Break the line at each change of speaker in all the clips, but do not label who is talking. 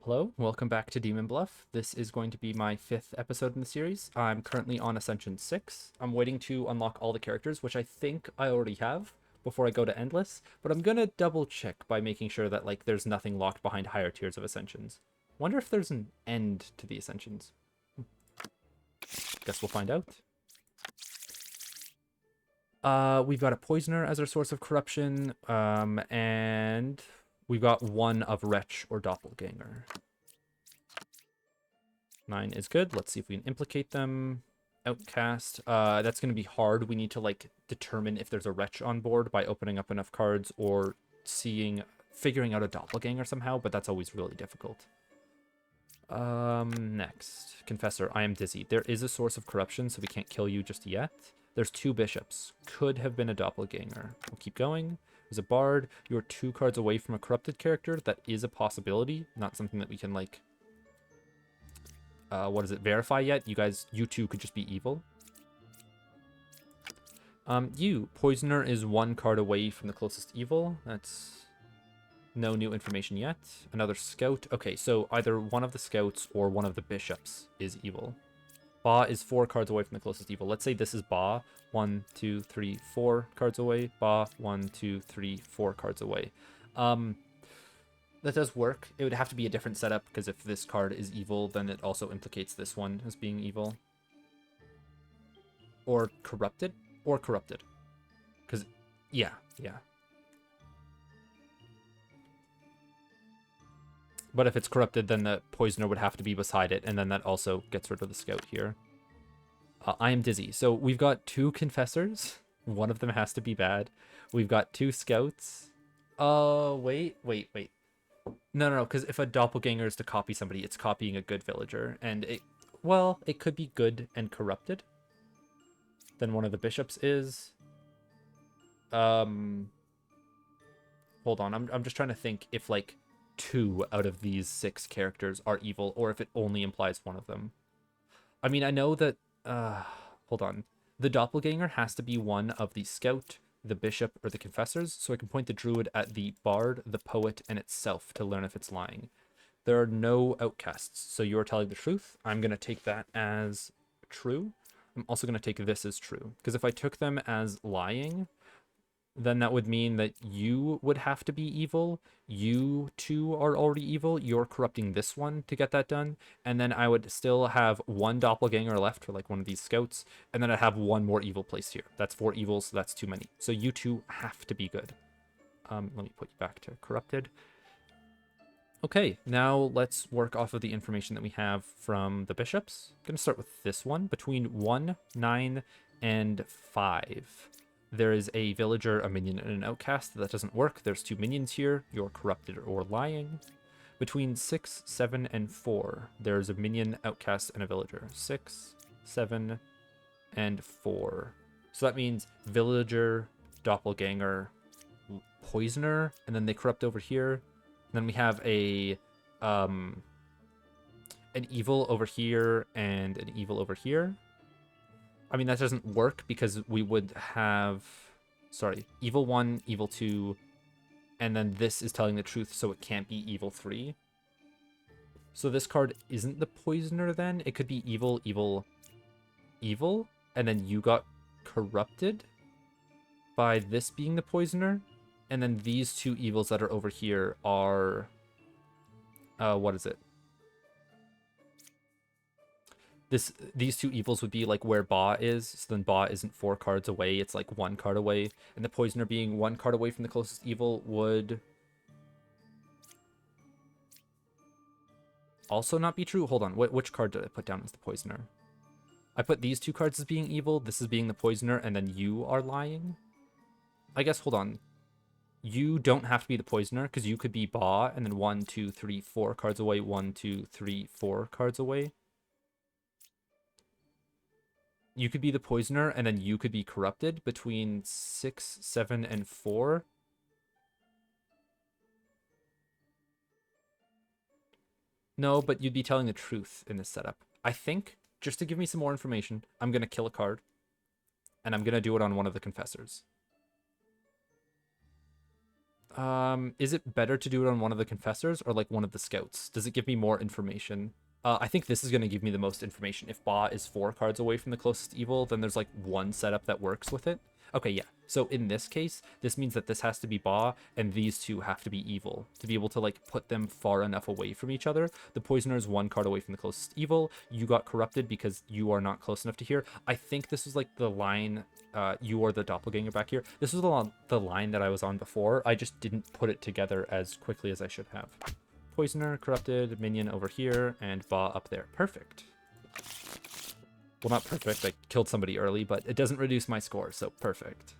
Hello, welcome back to Demon Bluff. This is going to be my 5th episode in the series. I'm currently on Ascension 6. I'm waiting to unlock all the characters, which I think I already have before I go to Endless, but I'm gonna double check by making sure that there's nothing locked behind higher tiers of Ascensions. Wonder if there's an end to the Ascensions. Guess we'll find out. We've got a Poisoner as our source of corruption, and we've got one of Wretch or Doppelganger. 9 is good. Let's see if we can implicate them. Outcast. That's going to be hard. We need to determine if there's a Wretch on board by opening up enough cards or figuring out a Doppelganger somehow, but that's always really difficult. Next. Confessor. I am dizzy. There is a source of corruption, so we can't kill you just yet. There's 2 bishops. Could have been a Doppelganger. We'll keep going. There's a bard. You're 2 cards away from a corrupted character. That is a possibility. Not something that we can verify yet. You two could just be evil. Poisoner is 1 card away from the closest evil. That's no new information yet. Another scout. Okay, so either one of the scouts or one of the bishops is evil. Ba is 4 cards away from the closest evil. Let's say this is Ba. 1, 2, 3, 4 cards away. Ba, 1, 2, 3, 4 cards away. That does work. It would have to be a different setup, because if this card is evil, then it also implicates this one as being evil. Or corrupted? Or corrupted. Because, yeah. But if it's corrupted, then the Poisoner would have to be beside it, and then that also gets rid of the Scout here. I am dizzy. So we've got 2 Confessors. One of them has to be bad. We've got 2 Scouts. Wait. No, because if a doppelganger is to copy somebody, it's copying a good villager. And it could be good and corrupted. Then one of the bishops is... Hold on, I'm just trying to think if, 2 out of these 6 characters are evil, or if it only implies one of them. I mean, I know that... hold on. The doppelganger has to be one of the scout, the bishop, or the confessors, so I can point the druid at the bard, the poet, and itself to learn if it's lying. There are no outcasts, so you are telling the truth. I'm going to take that as true. I'm also going to take this as true, because if I took them as lying, then that would mean that you would have to be evil. You two are already evil. You're corrupting this one to get that done. And then I would still have 1 doppelganger left for one of these scouts. And then I'd have 1 more evil placed here. That's 4 evils, so that's too many. So you two have to be good. Let me put you back to corrupted. Okay, now let's work off of the information that we have from the bishops. I'm going to start with this one. Between 1, 9, and 5. There is a villager, a minion, and an outcast. That doesn't work. There's 2 minions here. You're corrupted or lying. Between 6, 7, and 4, there's a minion, outcast, and a villager. 6, 7, and 4. So that means villager, doppelganger, poisoner, and then they corrupt over here. And then we have an evil over here and an evil over here. I mean, that doesn't work because we would have, evil 1, evil 2, and then this is telling the truth, so it can't be evil 3. So this card isn't the poisoner then. It could be evil, evil, evil, and then you got corrupted by this being the poisoner. And then these 2 evils that are over here are, what is it? These 2 evils would be where Ba is, so then Ba isn't 4 cards away, it's 1 card away, and the poisoner being 1 card away from the closest evil would also not be true. Hold on, which card did I put down as the poisoner? I put these 2 cards as being evil, this is being the poisoner, and then you are lying? I guess, hold on. You don't have to be the poisoner, because you could be Ba, and then 1, 2, 3, 4 cards away, 1, 2, 3, 4 cards away. You could be the poisoner, and then you could be corrupted between 6, 7, and 4. No, but you'd be telling the truth in this setup. I think, just to give me some more information, I'm going to kill a card. And I'm going to do it on one of the confessors. Is it better to do it on one of the confessors or like one of the scouts? Does it give me more information? I think this is going to give me the most information. If Ba is 4 cards away from the closest evil, then there's like one setup that works with it. Okay, yeah. So in this case, this means that this has to be Ba and these two have to be evil to be able to like put them far enough away from each other. The poisoner is 1 card away from the closest evil. You got corrupted because you are not close enough to here. I think this was like the line, you are the doppelganger back here. This was the line that I was on before. I just didn't put it together as quickly as I should have. Poisoner, corrupted, minion over here, and Ba up there. Perfect. Well, not perfect. I killed somebody early, but it doesn't reduce my score, so perfect.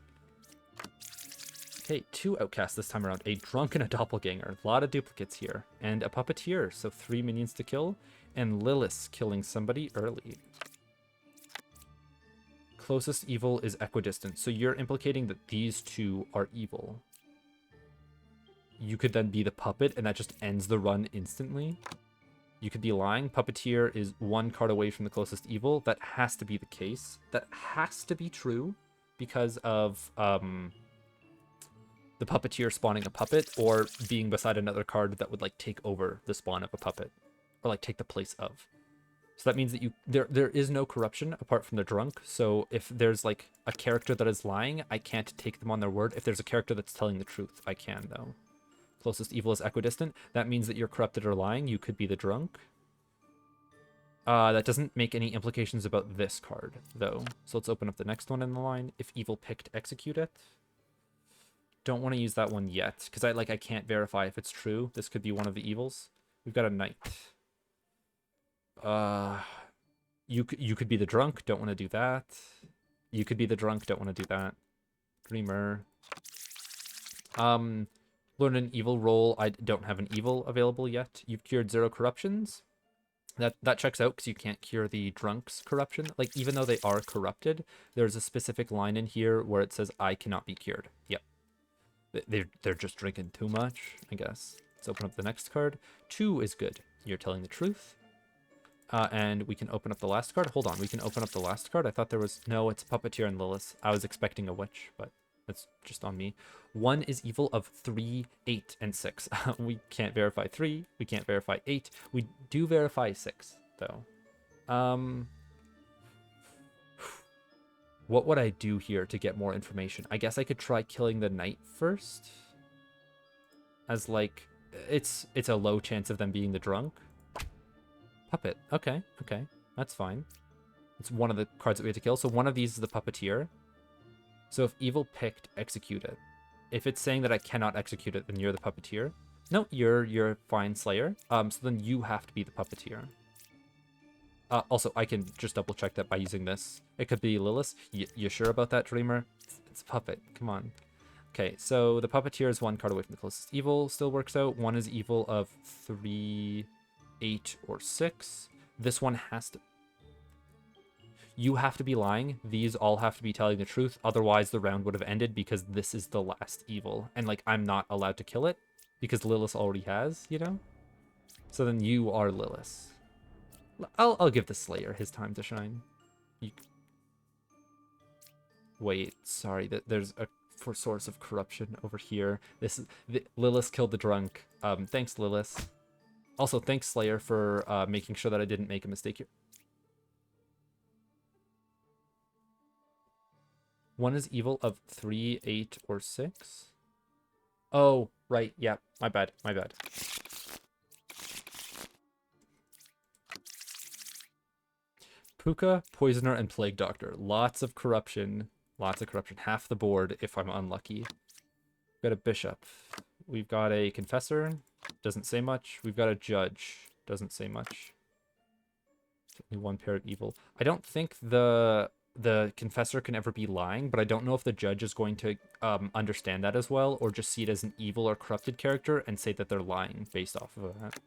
Okay, 2 outcasts this time around. A drunk and a doppelganger. A lot of duplicates here. And a puppeteer, so 3 minions to kill. And Lilith killing somebody early. Closest evil is equidistant, so you're implicating that these two are evil. You could then be the puppet, and that just ends the run instantly. You could be lying. Puppeteer is 1 card away from the closest evil. That has to be the case. That has to be true because of the puppeteer spawning a puppet or being beside another card that would like take over the spawn of a puppet or like take the place of. So that means that there is no corruption apart from the drunk. So if there's like a character that is lying, I can't take them on their word. If there's a character that's telling the truth, I can though. Closest evil is equidistant. That means that you're corrupted or lying. You could be the drunk. That doesn't make any implications about this card, though. So let's open up the next one in the line. If evil picked, execute it. Don't want to use that one yet, because I can't verify if it's true. This could be one of the evils. We've got a knight. You could be the drunk. Don't want to do that. You could be the drunk. Don't want to do that. Dreamer. Learn an evil roll. I don't have an evil available yet. You've cured 0 corruptions. That checks out because you can't cure the drunk's corruption. Like, even though they are corrupted, there's a specific line in here where it says, I cannot be cured. Yep. They're just drinking too much, I guess. Let's open up the next card. 2 is good. You're telling the truth. And we can open up the last card. Hold on, we can open up the last card. I thought there was... No, it's Puppeteer and Lilith. I was expecting a witch, but that's just on me. 1 is evil of 3, 8, and 6. We can't verify 3. We can't verify 8. We do verify 6, though. What would I do here to get more information? I guess I could try killing the knight first. As, like, it's a low chance of them being the drunk. Puppet. Okay, okay. That's fine. It's one of the cards that we have to kill. So one of these is the puppeteer. So if evil picked, execute it. If it's saying that I cannot execute it, then you're the puppeteer. No, you're fine, Slayer. So then you have to be the puppeteer. Also, I can just double check that by using this. It could be Lilith. You sure about that, Dreamer? It's a puppet. Come on. Okay, so the puppeteer is 1 card away from the closest evil. Still works out. 1 is evil of 3, 8, or 6. This one has to... You have to be lying. These all have to be telling the truth. Otherwise, the round would have ended because this is the last evil. And, like, I'm not allowed to kill it because Lilith already has, you know? So then you are Lilith. I'll give the Slayer his time to shine. Wait, sorry. There's a source of corruption over here. Lilith killed the drunk. Thanks, Lilith. Also, thanks, Slayer, for making sure that I didn't make a mistake here. 1 is evil of 3, 8, or 6. Oh, right. Yeah, my bad. My bad. Puka, Poisoner, and Plague Doctor. Lots of corruption. Lots of corruption. Half the board if I'm unlucky. We've got a Bishop. We've got a Confessor. Doesn't say much. We've got a Judge. Doesn't say much. Only 1 pair of evil. I don't think the Confessor can ever be lying, but I don't know if the Judge is going to understand that as well, or just see it as an evil or corrupted character and say that they're lying based off of that.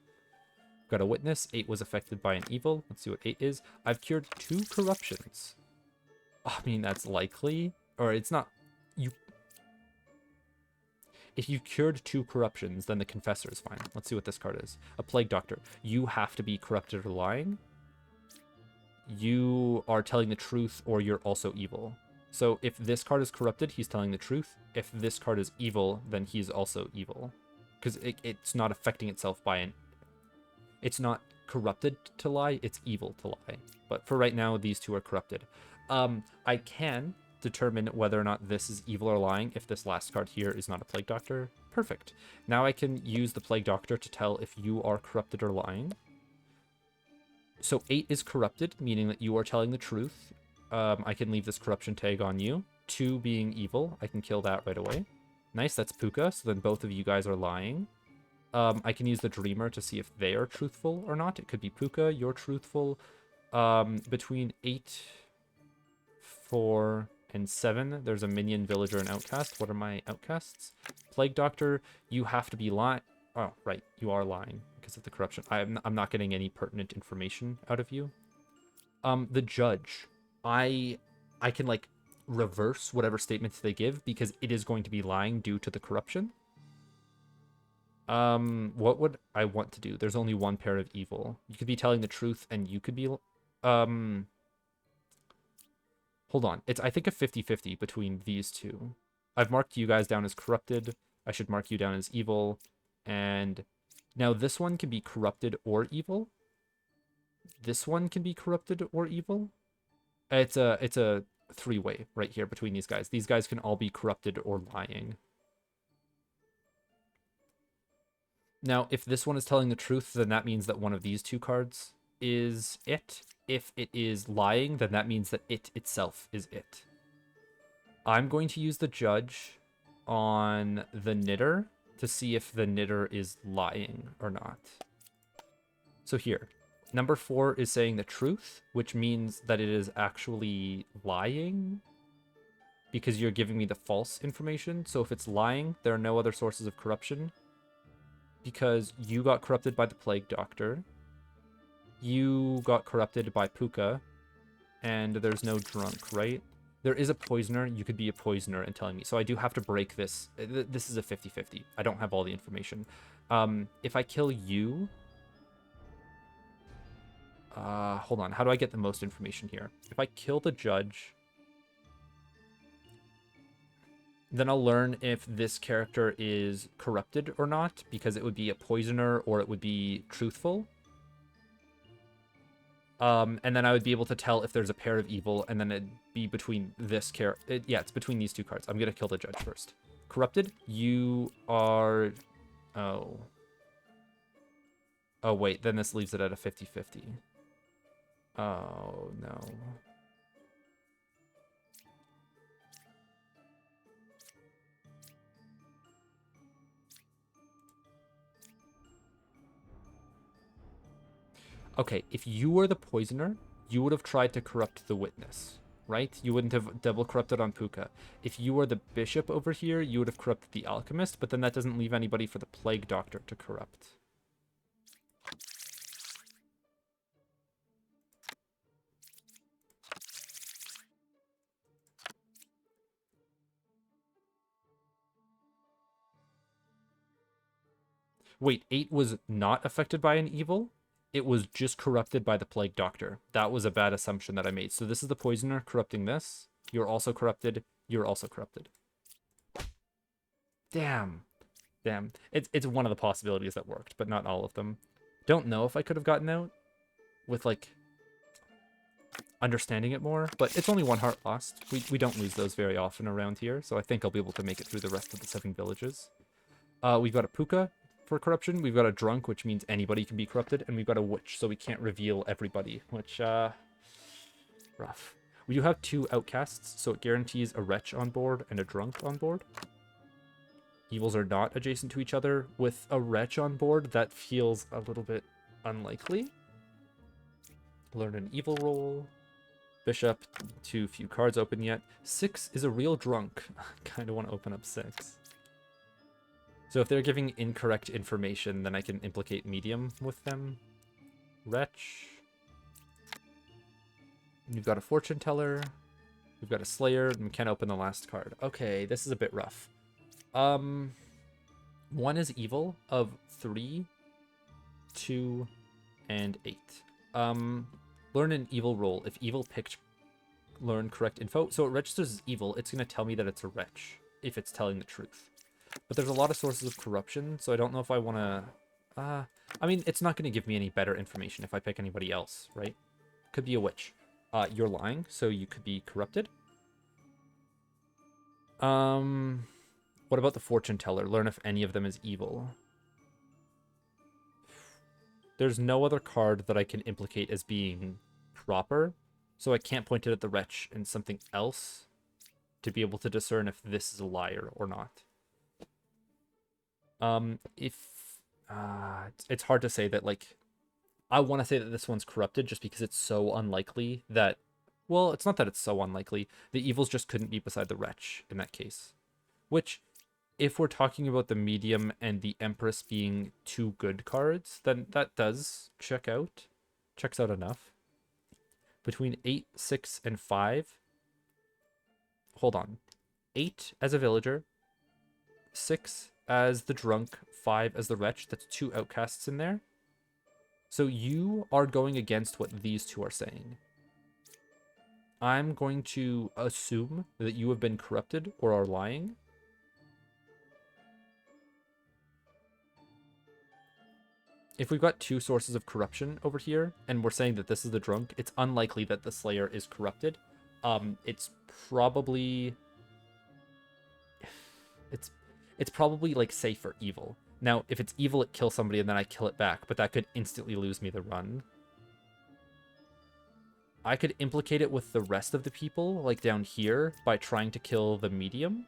Got a Witness. 8 was affected by an evil. Let's see what 8 is. I've cured 2 corruptions. I mean, that's likely. Or it's not... If you cured 2 corruptions, then the Confessor is fine. Let's see what this card is. A Plague Doctor. You have to be corrupted or lying. You are telling the truth, or you're also evil. So if this card is corrupted, he's telling the truth. If this card is evil, then he's also evil. Because it's not affecting itself by an... It's not corrupted to lie, it's evil to lie. But for right now, these two are corrupted. I can determine whether or not this is evil or lying if this last card here is not a Plague Doctor. Perfect. Now I can use the Plague Doctor to tell if you are corrupted or lying. So 8 is corrupted, meaning that you are telling the truth. I can leave this corruption tag on you. 2 being evil, I can kill that right away. Nice, that's Puka, so then both of you guys are lying. I can use the Dreamer to see if they are truthful or not. It could be Puka, you're truthful. Between 8, 4, and 7, there's a minion, villager, and outcast. What are my outcasts? Plague Doctor, you have to be lying. Oh, right, you are lying because of the corruption. I'm not getting any pertinent information out of you. The Judge, I can like reverse whatever statements they give because it is going to be lying due to the corruption. What would I want to do? There's only one pair of evil. You could be telling the truth and you could be hold on. It's I think a 50-50 between these two. I've marked you guys down as corrupted. I should mark you down as evil. And now this one can be corrupted or evil. This one can be corrupted or evil. It's a three-way right here between these guys. These guys can all be corrupted or lying. Now, if this one is telling the truth, then that means that one of these two cards is it. If it is lying, then that means that it itself is it. I'm going to use the Judge on the Knitter to see if the Knitter is lying or not. So here, number 4 is saying the truth, which means that it is actually lying because you're giving me the false information. So if it's lying, there are no other sources of corruption because you got corrupted by the Plague Doctor. You got corrupted by Puka, and there's no drunk, right? There is a poisoner. You could be a poisoner and telling me. So I do have to break this. This is a 50-50. I don't have all the information. If I kill you... hold on. How do I get the most information here? If I kill the Judge, then I'll learn if this character is corrupted or not, because it would be a poisoner or it would be truthful. And then I would be able to tell if there's a pair of evil, and then it'd be between this character. Yeah, it's between these two cards. I'm going to kill the Judge first. Corrupted, you are... Oh. Oh, wait, then this leaves it at a 50-50. Oh, no. Okay, if you were the poisoner, you would have tried to corrupt the witness, right? You wouldn't have double corrupted on Puka. If you were the bishop over here, you would have corrupted the alchemist, but then that doesn't leave anybody for the Plague Doctor to corrupt. Wait, 8 was not affected by an evil? It was just corrupted by the Plague Doctor. That was a bad assumption that I made. So this is the poisoner corrupting this. You're also corrupted. You're also corrupted. Damn. Damn. It's one of the possibilities that worked, but not all of them. Don't know if I could have gotten out with, like, understanding it more, but it's only 1 heart lost. We don't lose those very often around here, so I think I'll be able to make it through the rest of the 7 villages. We've got a Puka for corruption. We've got a drunk, which means anybody can be corrupted, and we've got a witch, so we can't reveal everybody, which, rough. We do have 2 outcasts, so it guarantees a wretch on board and a drunk on board. Evils are not adjacent to each other. With a wretch on board, that feels a little bit unlikely. Learn an evil roll. Bishop, too few cards open yet. 6 is a real drunk. I kind of want to open up 6. So if they're giving incorrect information, then I can implicate medium with them. Wretch. We've got a fortune teller. We've got a slayer, and we can't open the last card. Okay, this is a bit rough. 1 is evil of 3, 2, and 8. Learn an evil roll. If evil picked learn correct info. So it registers as evil. It's going to tell me that it's a wretch if it's telling the truth. But there's a lot of sources of corruption, so I don't know if I want to... I mean, it's not going to give me any better information if I pick anybody else, right? Could be a witch. You're lying, so you could be corrupted. What about the fortune teller? Learn if any of them is evil. There's no other card that I can implicate as being proper, so I can't point it at the wretch and something else to be able to discern if this is a liar or not. It's hard to say that, like, I want to say that this one's corrupted just because it's so unlikely that, well, it's not that it's so unlikely. The evils just couldn't be beside the wretch in that case. Which, if we're talking about the medium and the empress being two good cards, then that does checks out enough. Between 8, 6, and 5, hold on. 8 as a villager, 6 as the drunk, 5 as the wretch. That's 2 outcasts in there. So you are going against what these two are saying. I'm going to assume that you have been corrupted or are lying. If we've got 2 sources of corruption over here, and we're saying that this is the drunk, it's unlikely that the Slayer is corrupted. It's probably... It's probably, like, safe for evil. Now, if it's evil, it kills somebody and then I kill it back, but that could instantly lose me the run. I could implicate it with the rest of the people, like down here, by trying to kill the medium.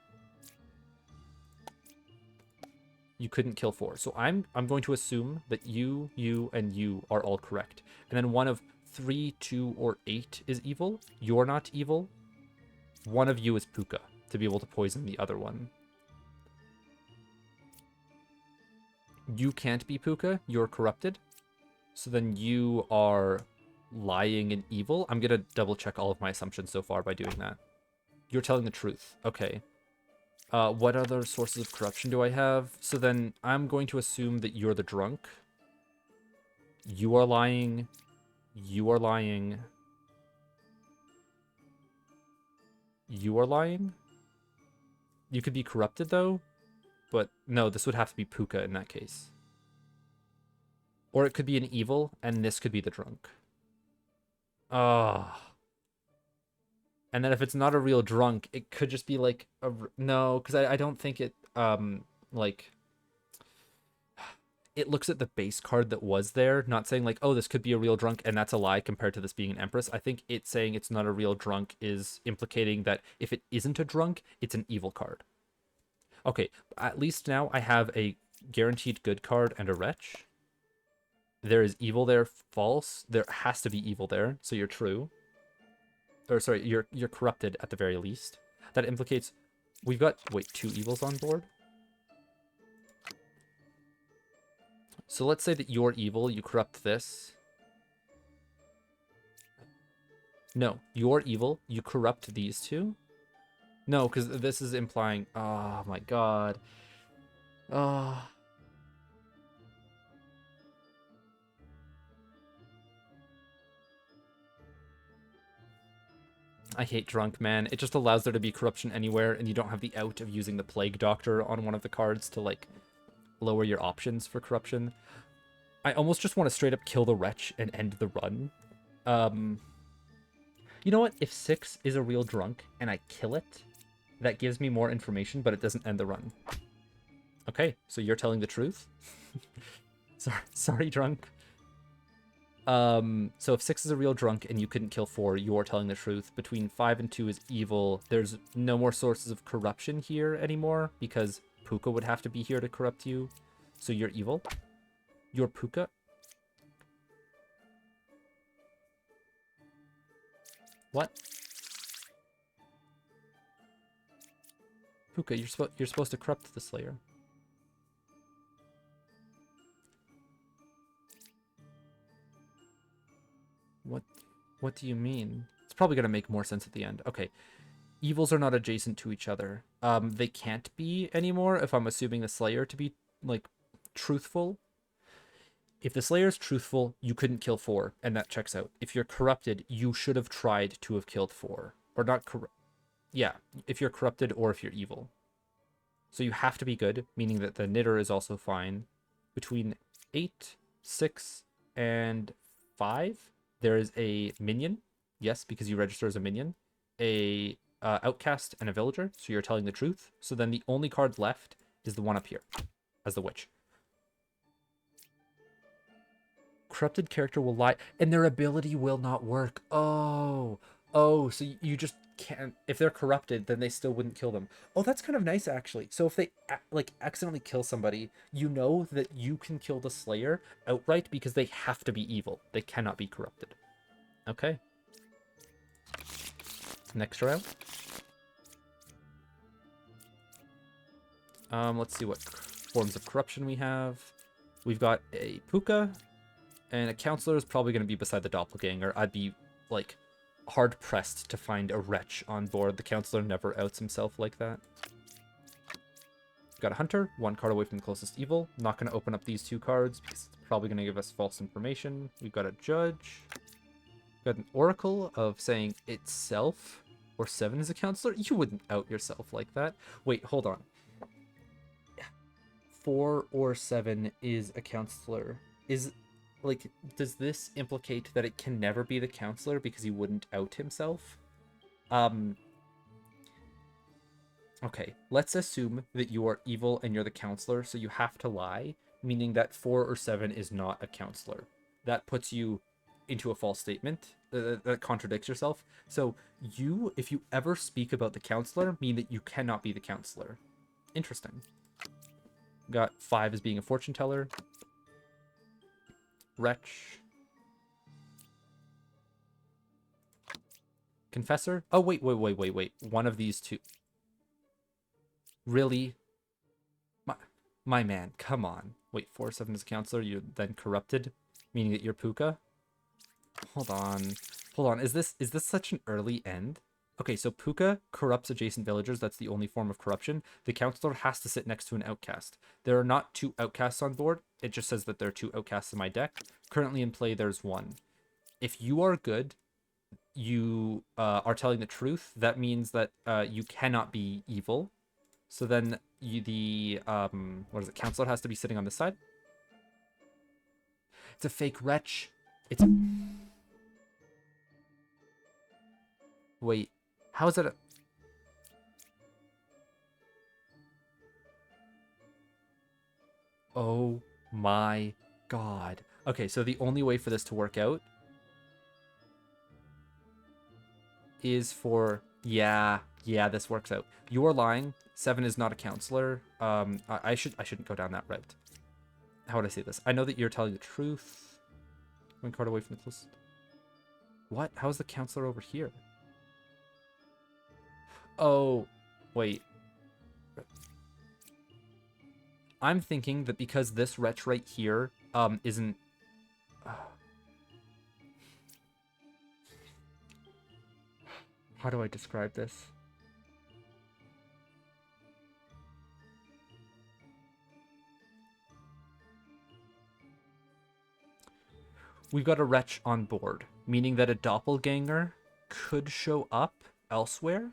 You couldn't kill 4. So I'm going to assume that you, and you are all correct. And then one of 3, 2, or 8 is evil. You're not evil. One of you is Puka to be able to poison the other one. You can't be Puka. You're corrupted. So then you are lying and evil. I'm going to double check all of my assumptions so far by doing that. You're telling the truth. Okay. What other sources of corruption do I have? So then I'm going to assume that you're the drunk. You are lying. You are lying. You are lying? You could be corrupted, though? But no, this would have to be Puka in that case. Or it could be an evil, and this could be the drunk. Ah. And then if it's not a real drunk, it could just be like a... No, because I don't think it, like... It looks at the base card that was there, not saying like, oh, this could be a real drunk, and that's a lie compared to this being an empress. I think it's saying it's not a real drunk is implicating that if it isn't a drunk, it's an evil card. Okay, at least now I have a guaranteed good card and a wretch. There is evil there, false. There has to be evil there, so you're true. Or sorry, you're corrupted at the very least. That implicates we've got, wait, 2 evils on board. So let's say that you're evil, you corrupt this. No, you're evil, you corrupt these 2. No, because this is implying, oh my god. Oh. I hate drunk, man. It just allows there to be corruption anywhere, and you don't have the out of using the plague doctor on one of the cards to, like, lower your options for corruption. I almost just want to straight up kill the wretch and end the run. You know what? If 6 is a real drunk and I kill it, that gives me more information, but it doesn't end the run. Okay, so you're telling the truth? Sorry, drunk. So if 6 is a real drunk and you couldn't kill 4, you're telling the truth. Between 5 and 2 is evil. There's no more sources of corruption here anymore because Puka would have to be here to corrupt you. So you're evil. You're Puka. What? Puka, you're supposed to corrupt the Slayer. What do you mean? It's probably going to make more sense at the end. Okay. Evils are not adjacent to each other. They can't be anymore if I'm assuming the Slayer to be, like, truthful. If the Slayer is truthful, you couldn't kill 4, and that checks out. If you're corrupted, you should have tried to have killed 4. Or not corrupt. Yeah, if you're corrupted or if you're evil. So you have to be good, meaning that the knitter is also fine. Between 8, 6, and 5, there is a minion. Yes, because you register as a minion. A outcast and a villager, so you're telling the truth. So then the only card left is the one up here, as the witch. Corrupted character will lie, and their ability will not work. Oh, so you just can't. If they're corrupted, then they still wouldn't kill them. Oh, that's kind of nice, actually. So if they like accidentally kill somebody, you know that you can kill the Slayer outright because they have to be evil. They cannot be corrupted. Okay. Next round. Let's see what forms of corruption we have. We've got a Puka, and a counselor is probably going to be beside the doppelganger. I'd be, like, hard-pressed to find a wretch on board. The counselor never outs himself like that. Got a hunter, 1 card away from the closest evil. Not going to open up these 2 cards because it's probably going to give us false information. We've got a judge. Got an oracle of saying itself, or 7 is a counselor. You wouldn't out yourself like that. Wait, hold on. 4 or 7 is a counselor. Like, does this implicate that it can never be the counselor because he wouldn't out himself? Okay, let's assume that you are evil and you're the counselor, so you have to lie, meaning that 4 or 7 is not a counselor. That puts you into a false statement. That contradicts yourself. So you, if you ever speak about the counselor, mean that you cannot be the counselor. Interesting. Got 5 as being a fortune teller. Wretch. Confessor. Oh, wait. One of these 2. Really? My man, come on. Wait, 4, 7 is a counselor. You're then corrupted, meaning that you're Puka. Hold on. Is this such an early end? Okay, so Puka corrupts adjacent villagers. That's the only form of corruption. The counselor has to sit next to an outcast. There are not 2 outcasts on board. It just says that there are 2 outcasts in my deck. Currently in play, there's 1. If you are good, you are telling the truth. That means that you cannot be evil. So then the counselor has to be sitting on this side. It's a fake wretch. Wait, how is that Oh my god. Okay, so the only way for this to work out is for... Yeah, this works out. You are lying. 7 is not a counselor. I shouldn't go down that route. How would I say this? I know that you're telling the truth. 1 card away from the closest. What? How is the counselor over here? Oh, wait. I'm thinking that because this wretch right here isn't... How do I describe this? We've got a wretch on board, meaning that a doppelganger could show up elsewhere,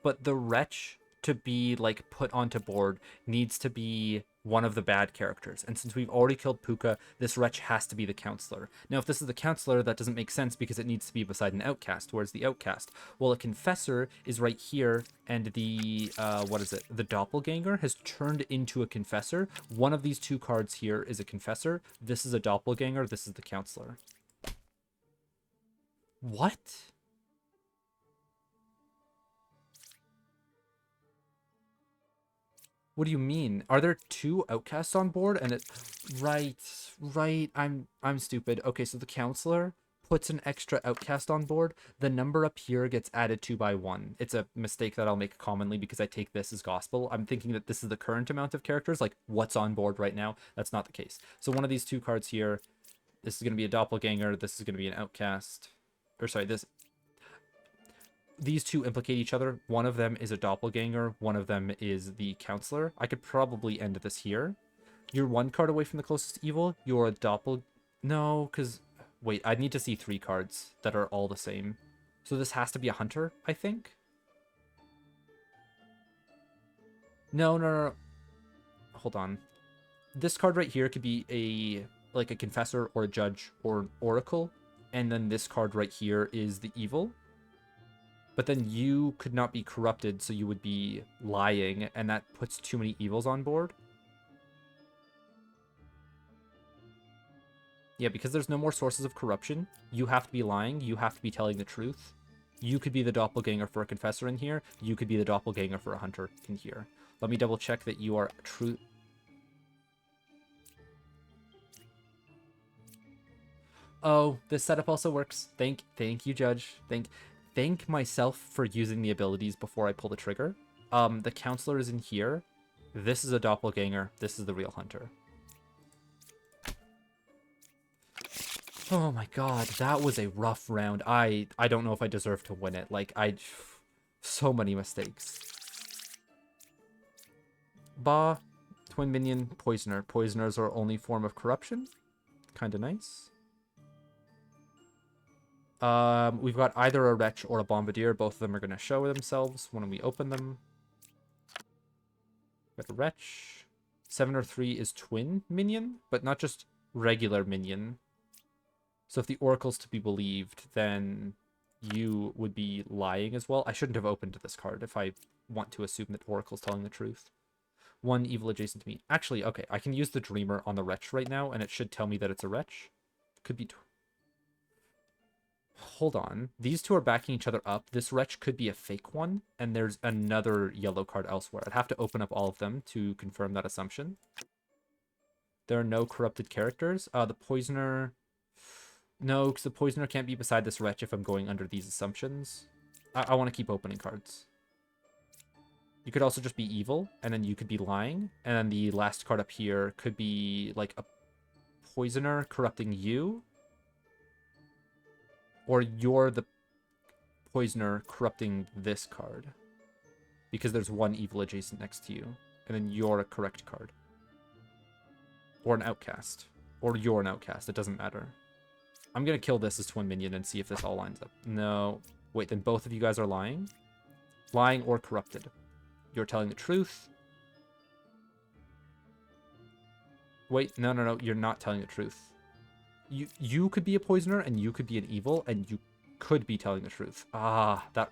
but the wretch to be like put onto board needs to be one of the bad characters. And since we've already killed Puka, this wretch has to be the counselor. Now, if this is the counselor, that doesn't make sense because it needs to be beside an outcast. Where's the outcast? Well, a confessor is right here, and the the doppelganger has turned into a confessor. One of these 2 cards here is a confessor. This is a doppelganger. This is the counselor. What? What do you mean? Are there 2 outcasts on board? And it... Right. I'm stupid. Okay, so the counselor puts an extra outcast on board. The number up here gets added 2 by 1. It's a mistake that I'll make commonly because I take this as gospel. I'm thinking that this is the current amount of characters, like what's on board right now. That's not the case. So one of these 2 cards here, this is going to be a doppelganger. This is going to be an outcast. Or sorry, these 2 implicate each other. One of them is a doppelganger. One of them is the counselor. I could probably end this here. You're one card away from the closest evil. You're a doppel... No, because... Wait, I need to see 3 cards that are all the same. So this has to be a hunter, I think? No, no, no, no. Hold on. This card right here could be like a confessor or a judge or an oracle. And then this card right here is the evil. But then you could not be corrupted, so you would be lying, and that puts too many evils on board. Yeah, because there's no more sources of corruption, you have to be lying, you have to be telling the truth. You could be the doppelganger for a confessor in here, you could be the doppelganger for a hunter in here. Let me double check that you are true. Oh, this setup also works. Thank you, Judge. Thank myself for using the abilities before I pull the trigger. The counselor is in here. This is a doppelganger. This is the real hunter. Oh my god, that was a rough round. I don't know if I deserve to win it. Like, so many mistakes. Ba, twin minion, poisoner. Poisoners are only form of corruption. Kinda nice. We've got either a wretch or a bombardier. Both of them are gonna show themselves when we open them. Got a wretch. 7 or 3 is twin minion, but not just regular minion. So if the oracle's to be believed, then you would be lying as well. I shouldn't have opened this card if I want to assume that oracle's telling the truth. 1 evil adjacent to me. Actually, okay, I can use the dreamer on the wretch right now, and it should tell me that it's a wretch. Could be... Hold on. These two are backing each other up. This wretch could be a fake one, and there's another yellow card elsewhere. I'd have to open up all of them to confirm that assumption. There are no corrupted characters. The poisoner... No, because the poisoner can't be beside this wretch if I'm going under these assumptions. I want to keep opening cards. You could also just be evil, and then you could be lying. And then the last card up here could be like a poisoner corrupting you. Or you're the poisoner corrupting this card. Because there's 1 evil adjacent next to you. And then you're a correct card. Or an outcast. Or you're an outcast. It doesn't matter. I'm going to kill this as twin minion and see if this all lines up. No. Wait, then both of you guys are lying? Lying or corrupted. You're telling the truth. Wait, no. You're not telling the truth. You could be a poisoner and you could be an evil and you could be telling the truth. That...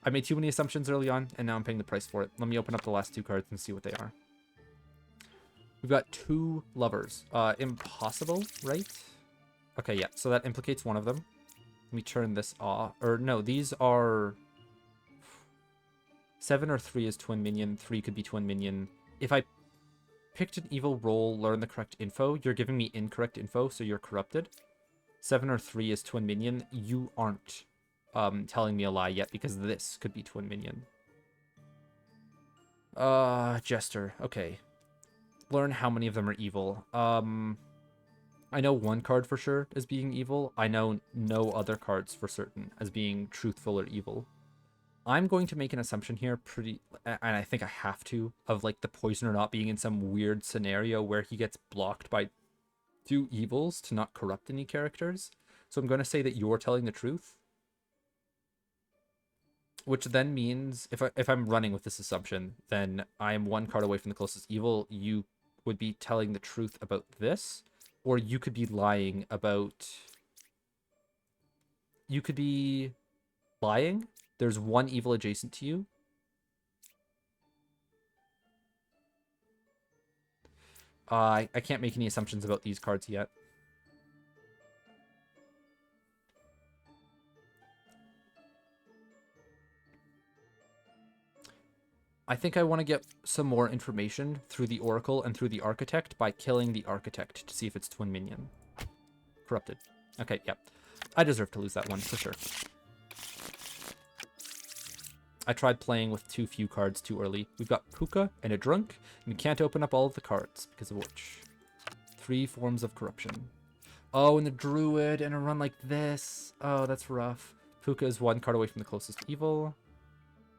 I made too many assumptions early on and now I'm paying the price for it. Let me open up the last 2 cards and see what they are. We've got 2 lovers. Impossible, right? Okay, yeah, so that implicates one of them. Let me turn this off. Or no, these are... 7 or 3 is twin minion. 3 could be twin minion. If I picked an evil roll, learn the correct info, you're giving me incorrect info, so you're corrupted. 7 or 3 is twin minion. You aren't telling me a lie yet, because this could be twin minion. Jester. Okay. Learn how many of them are evil. I know 1 card for sure as being evil. I know no other cards for certain as being truthful or evil. I'm going to make an assumption here and I think I have to, of like the poisoner not being in some weird scenario where he gets blocked by 2 evils to not corrupt any characters. So I'm going to say that you're telling the truth. Which then means, if I'm running with this assumption, then I am 1 card away from the closest evil. You would be telling the truth about this. Or you could be lying about... You could be lying. There's 1 evil adjacent to you. I can't make any assumptions about these cards yet. I think I want to get some more information through the Oracle and through the Architect by killing the Architect to see if it's twin minion. Corrupted. Okay, yep. I deserve to lose that one, for sure. I tried playing with too few cards too early. We've got Puka and a Drunk, and we can't open up all of the cards, because of which. 3 forms of corruption. Oh, and the Druid in a run like this. Oh, that's rough. Puka is 1 card away from the closest evil.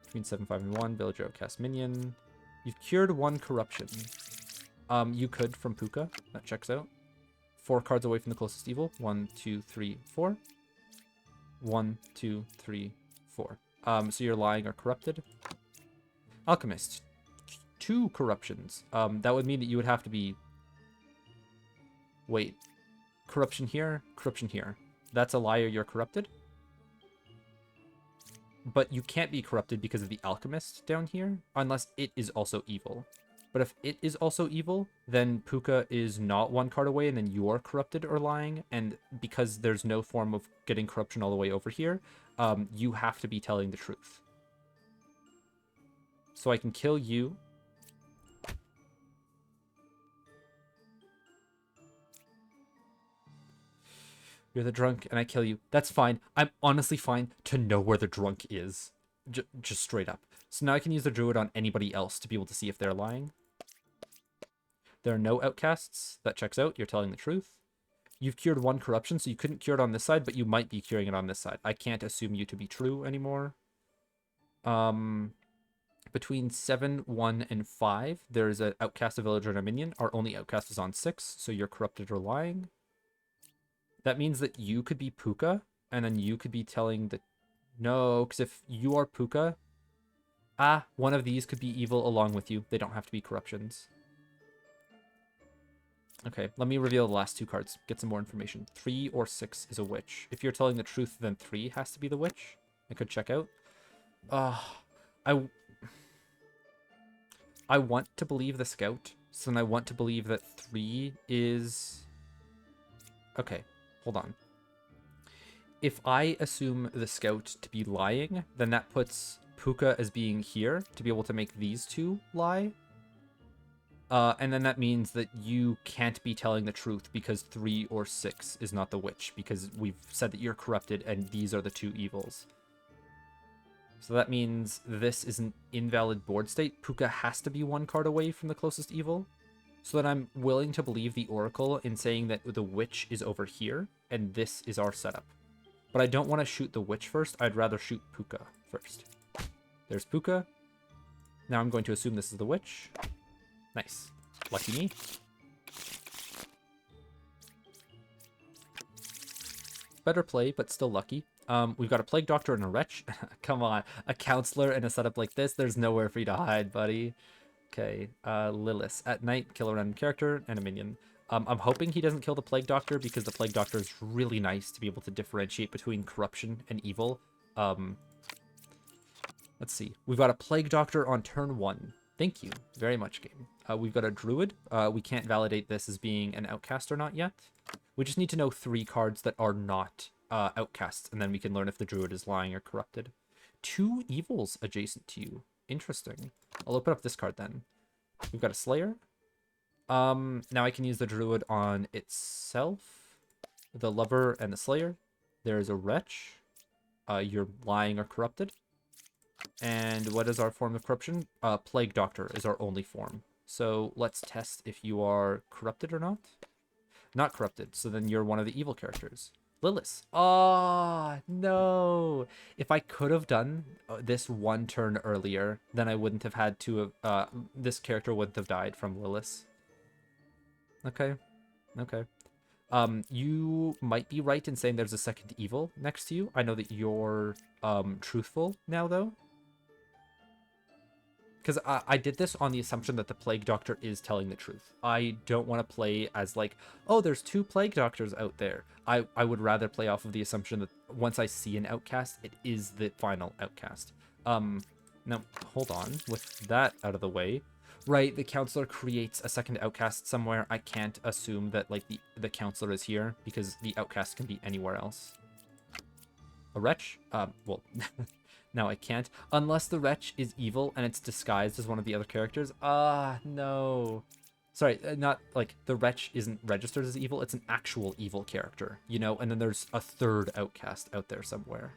Between 7, 5, and 1, villager outcast minion. You've cured 1 corruption. You could from Puka. That checks out. 4 cards away from the closest evil. 1, 2, 3, 4. 1, 2, 3, 4. So you're lying or corrupted. Alchemist. 2 corruptions. That would mean that you would have to be... Wait. Corruption here, corruption here. That's a liar, you're corrupted. But you can't be corrupted because of the alchemist down here, unless it is also evil. But if it is also evil, then Puka is not 1 card away, and then you're corrupted or lying. And because there's no form of getting corruption all the way over here, you have to be telling the truth. So I can kill you. You're the drunk, and I kill you. That's fine. I'm honestly fine to know where the drunk is. Just straight up. So now I can use the druid on anybody else to be able to see if they're lying. There are no outcasts. That checks out. You're telling the truth. You've cured 1 corruption, so you couldn't cure it on this side, but you might be curing it on this side. I can't assume you to be true anymore. Between 7, 1, and 5, there's an outcast, a villager, and a minion. Our only outcast is on 6, so you're corrupted or lying. That means that you could be Puka, and then you could be telling the... No, because if you are Puka... one of these could be evil along with you. They don't have to be corruptions. Okay, let me reveal the last 2 cards. Get some more information. 3 or 6 is a witch. If you're telling the truth, then 3 has to be the witch. I could check out. I want to believe the scout. So then I want to believe that 3 is... Okay, hold on. If I assume the scout to be lying, then that puts Puka as being here to be able to make these 2 lie. And then that means that you can't be telling the truth because 3 or 6 is not the witch, because we've said that you're corrupted and these are the 2 evils. So that means this is an invalid board state. Puka has to be 1 card away from the closest evil. So that I'm willing to believe the Oracle in saying that the witch is over here and this is our setup. But I don't want to shoot the witch first. I'd rather shoot Puka first. There's Puka. Now I'm going to assume this is the witch. Nice. Lucky me. Better play, but still lucky. We've got a Plague Doctor and a Wretch. Come on. A Counselor in a setup like this, there's nowhere for you to hide, buddy. Okay. Lilith. At night, kill a random character and a minion. I'm hoping he doesn't kill the Plague Doctor because the Plague Doctor is really nice to be able to differentiate between corruption and evil. Let's see. We've got a Plague Doctor on turn 1. Thank you very much, game. We've got a Druid. We can't validate this as being an outcast or not yet. We just need to know 3 cards that are not outcasts, and then we can learn if the Druid is lying or corrupted. 2 evils adjacent to you. Interesting. I'll open up this card then. We've got a Slayer. Now I can use the Druid on itself, the Lover, and the Slayer. There's a Wretch. You're lying or corrupted. And what is our form of corruption? Plague Doctor is our only form. So let's test if you are corrupted or not. Not corrupted, so then you're one of the evil characters. Lilith. Oh, no. If I could have done this 1 turn earlier, then I wouldn't have had to have... this character wouldn't have died from Lilith. Okay. Okay. You might be right in saying there's a second evil next to you. I know that you're truthful now, though. Because I did this on the assumption that the Plague Doctor is telling the truth. I don't want to play as like, oh, there's 2 Plague Doctors out there. I would rather play off of the assumption that once I see an outcast, it is the final outcast. Now, hold on. With that out of the way, right, the Counselor creates a second outcast somewhere. I can't assume that, like, the Counselor is here, because the outcast can be anywhere else. A Wretch? Well... Now I can't. Unless the Wretch is evil and it's disguised as one of the other characters. No. Sorry, not like the Wretch isn't registered as evil. It's an actual evil character, you know? And then there's a 3rd outcast out there somewhere.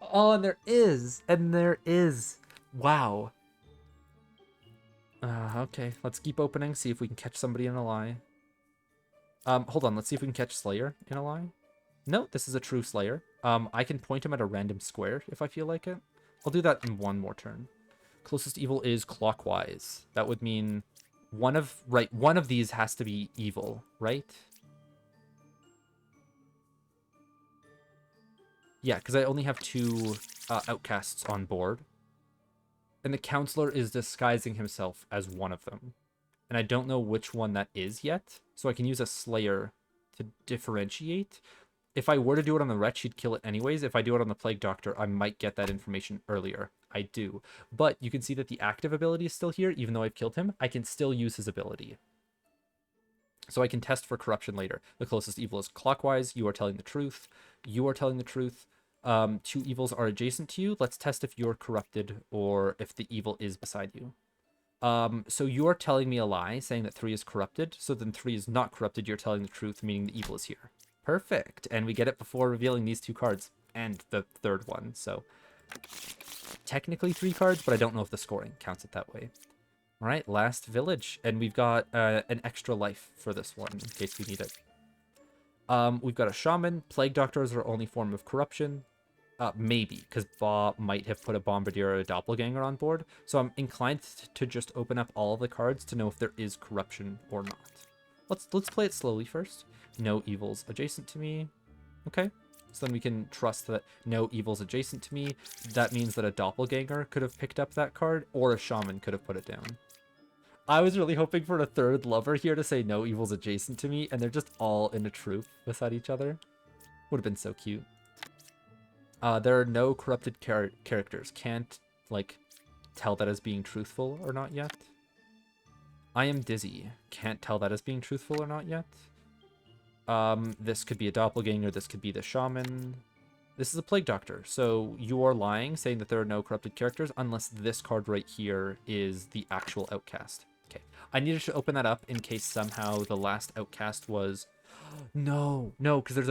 Oh, and there is. And there is. Wow. Okay, let's keep opening. See if we can catch somebody in a lie. Hold on. Let's see if we can catch Slayer in a lie. No, this is a true Slayer. I can point him at a random square if I feel like it. I'll do that in 1 more turn. Closest evil is clockwise. That would mean One of these has to be evil, right? Yeah, because I only have two outcasts on board. And the counselor is disguising himself as one of them. And I don't know which one that is yet, so I can use a Slayer to differentiate. If I were to do it on the Wretch, he'd kill it anyways. If I do it on the Plague Doctor, I might get that information earlier. I do. But you can see that the active ability is still here, even though I've killed him. I can still use his ability. So I can test for corruption later. The closest evil is clockwise. You are telling the truth. You are telling the truth. Two evils are adjacent to you. Let's test if you're corrupted or if the evil is beside you. So you're telling me a lie, saying that 3 is corrupted. So then 3 is not corrupted. You're telling the truth, meaning the evil is here. Perfect. And we get it before revealing these 2 cards and the third one. So technically 3 cards, but I don't know if the scoring counts it that way. All right, last village. And we've got an extra life for this one in case we need it. We've got a shaman. Plague Doctor is our only form of corruption. Maybe, because Ba might have put a Bombardier or a Doppelganger on board. So I'm inclined to just open up all of the cards to know if there is corruption or not. Let's play it slowly first. No evils adjacent to me. Okay. So then we can trust that no evils adjacent to me. That means that a Doppelganger could have picked up that card, or a Shaman could have put it down. I was really hoping for a third lover here to say no evils adjacent to me, and they're just all in a troop beside each other. Would have been so cute. There are no corrupted characters. Can't, like, tell that as being truthful or not yet. I am dizzy. Can't tell that as being truthful or not yet. This could be a doppelganger. This could be the shaman. This is a plague doctor. So you are lying, saying that there are no corrupted characters, unless this card right here is the actual outcast. Okay. I needed to open that up in case somehow the last outcast was... No, because there's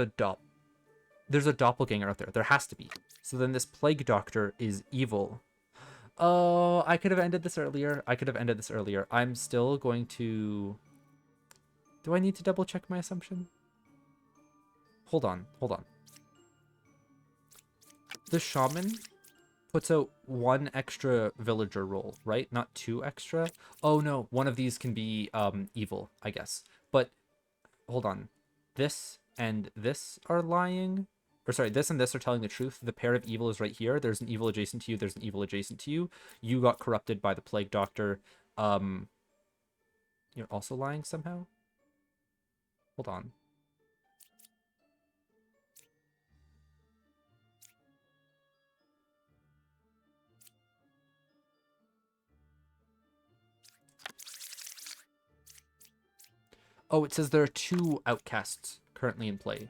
a doppelganger out there. There has to be. So then this plague doctor is evil. Oh, I could have ended this earlier. I'm still going to... Do I need to double check my assumption? Hold on. The shaman puts out 1 extra villager roll, right? Not 2 extra. Oh no, one of these can be evil, I guess. But hold on. This and this are lying. Or sorry, this and this are telling the truth. The pair of evil is right here. There's an evil adjacent to you. There's an evil adjacent to you. You got corrupted by the plague doctor. You're also lying somehow? Hold on. Oh, it says there are 2 outcasts currently in play.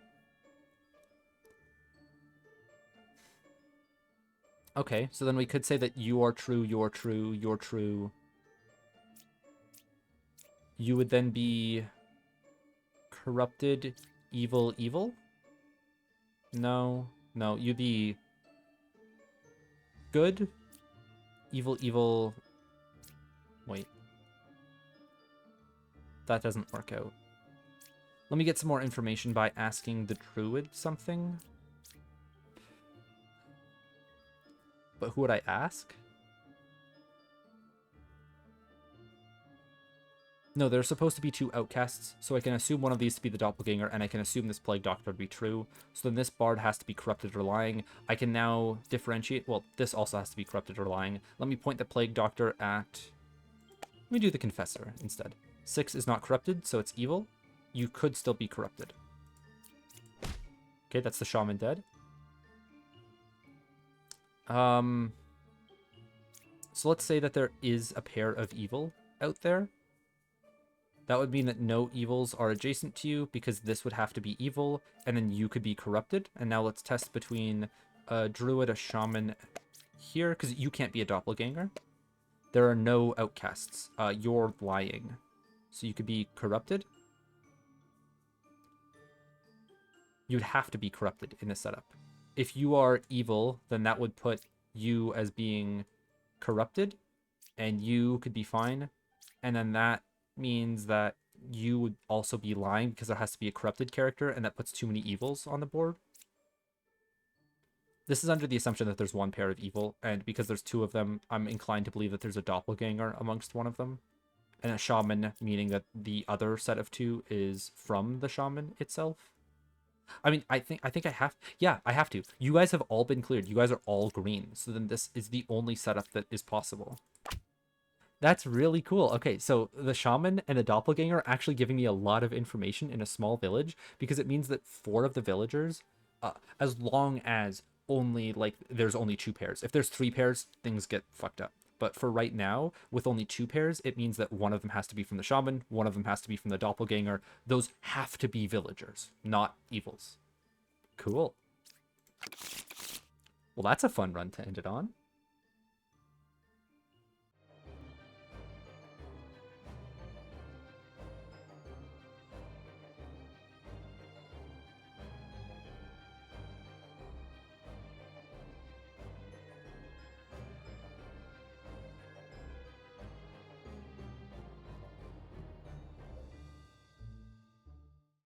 Okay, so then we could say that you are true, you're true, you're true. You would then be corrupted, evil, evil? No, you'd be good, evil, evil. Wait. That doesn't work out. Let me get some more information by asking the druid something. But who would I ask? No, there's supposed to be 2 outcasts, so I can assume one of these to be the doppelganger, and I can assume this plague doctor to be true. So then this bard has to be corrupted or lying. I can now differentiate. Well, this also has to be corrupted or lying. Let me point the plague doctor at... Let me do the confessor instead. 6 is not corrupted, so it's evil. You could still be corrupted. Okay, that's the shaman dead. So let's say that there is a pair of evil out there. That would mean that no evils are adjacent to you because this would have to be evil, and then you could be corrupted. And now let's test between a druid, a shaman here, because you can't be a doppelganger. There are no outcasts. You're lying. So you could be corrupted. You'd have to be corrupted in this setup. If you are evil, then that would put you as being corrupted, and you could be fine. And then that means that you would also be lying because there has to be a corrupted character, and that puts too many evils on the board. This is under the assumption that there's 1 pair of evil, and because there's 2 of them, I'm inclined to believe that there's a doppelganger amongst one of them. and a shaman, meaning that the other set of 2 is from the shaman itself. I mean, I think I have, yeah, I have to. You guys have all been cleared. You guys are all green. So then this is the only setup that is possible. That's really cool. Okay, so the shaman and the doppelganger are actually giving me a lot of information in a small village, because it means that 4 of the villagers, as long as only like there's only 2 pairs. If there's 3 pairs, things get fucked up. But for right now, with only 2 pairs, it means that one of them has to be from the shaman, one of them has to be from the doppelganger. Those have to be villagers, not evils. Cool. Well, that's a fun run to end it on.